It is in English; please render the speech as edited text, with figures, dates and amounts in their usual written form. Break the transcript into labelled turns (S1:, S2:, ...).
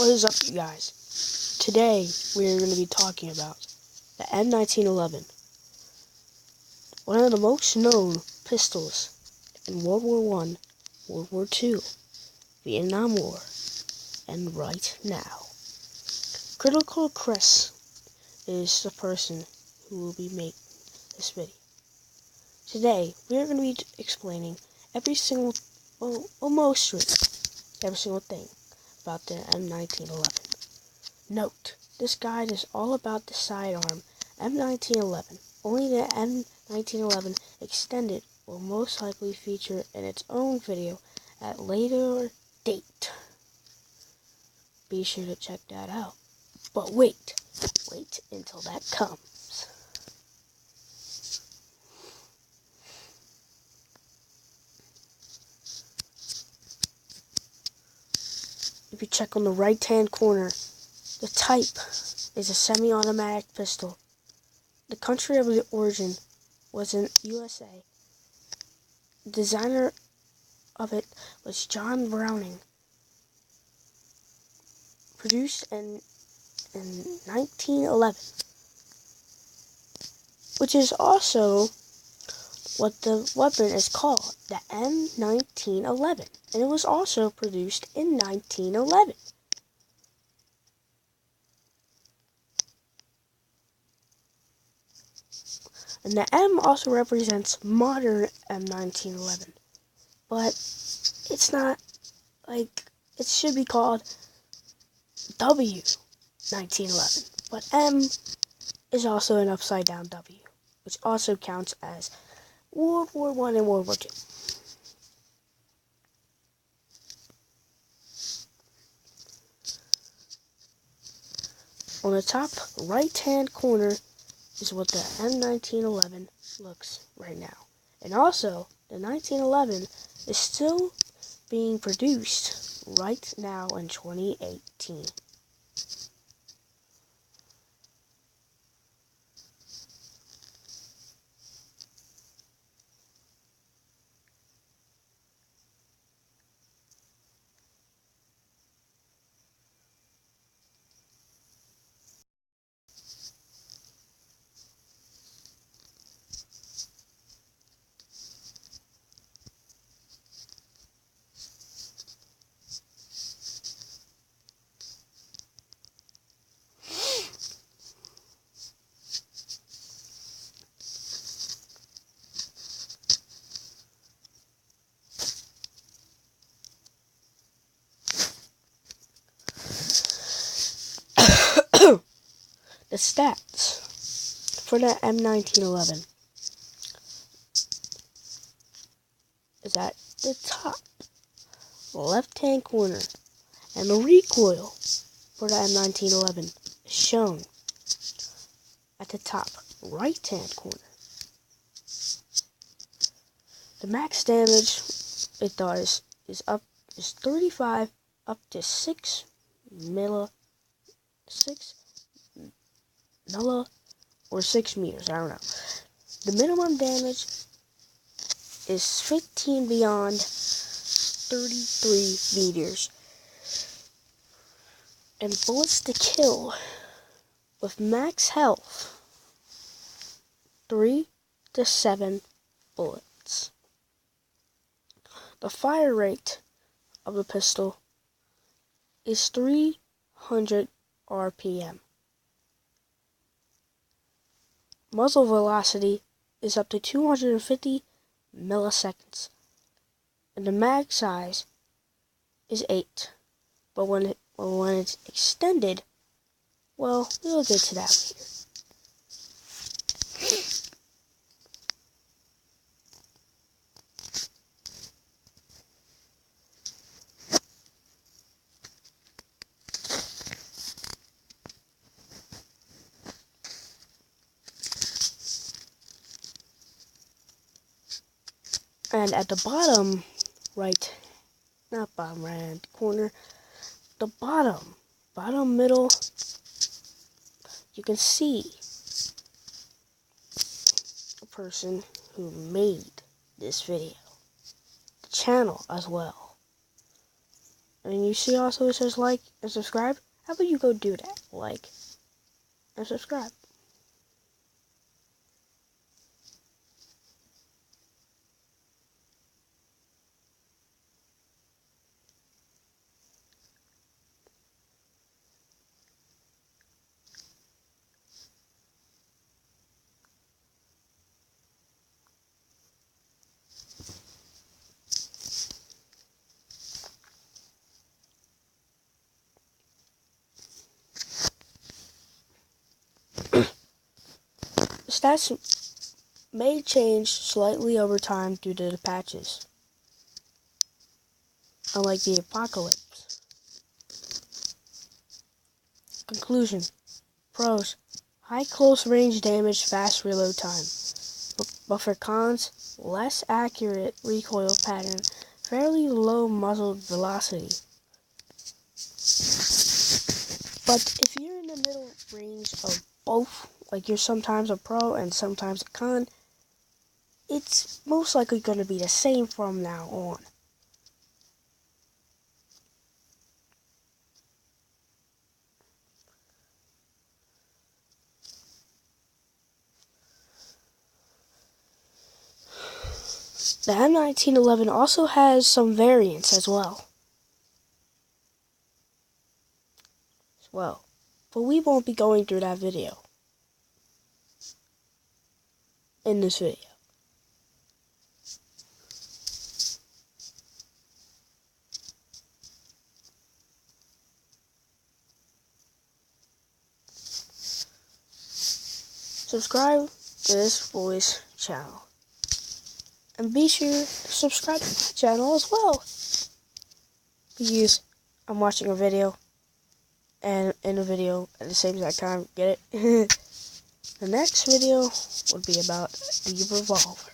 S1: What is up, you guys? Today we are going to be talking about the M1911, one of the most known pistols in World War I, World War II, Vietnam War, and right now. Critical Chris is the person who will be making this video. Today we are going to be explaining every single, mostly every single thing about the M1911. Note, this guide is all about the sidearm M1911. Only the M1911 Extended will most likely feature in its own video at a later date. Be sure to check that out. But wait until that comes. If you check on the right-hand corner, the type is a semi-automatic pistol. The country of the origin was in USA. The designer of it was John Browning. Produced in 1911, which is also what the weapon is called, the M1911, and it was also produced in 1911. And the M also represents modern M1911, but it's not like it should be called W1911, but M is also an upside down W, which also counts as World War I and World War II. On the top right-hand corner is what the M1911 looks right now. And also, the 1911 is still being produced right now in 2018. The stats for the M1911 is at the top left-hand corner, and the recoil for the M1911 is shown at the top right-hand corner. The max damage it does is 35 up to 6 milli or 6 meters, I don't know. The minimum damage is 15 beyond 33 meters. And bullets to kill with max health 3 to 7 bullets. The fire rate of the pistol is 300 RPM. Muzzle velocity is up to 250 milliseconds, and the mag size is 8. But when it's extended, well, we'll get to that later. And at the bottom not bottom right hand corner, the bottom middle, you can see the person who made this video, the channel as well. And you see also it says like and subscribe. How about you go do that? Like and subscribe. Stats may change slightly over time due to the patches, unlike the apocalypse. Conclusion. Pros. High close range damage, fast reload time. But for cons, less accurate recoil pattern, fairly low muzzle velocity. But if you're in the middle range of both, like you're sometimes a pro and sometimes a con, it's most likely going to be the same from now on. The M1911 also has some variants as well. But we won't be going through that video in this video. Subscribe to this voice channel. And be sure to subscribe to my channel as well. Because I'm watching a video and in a video at the same exact time. Get it? The next video would be about the revolver.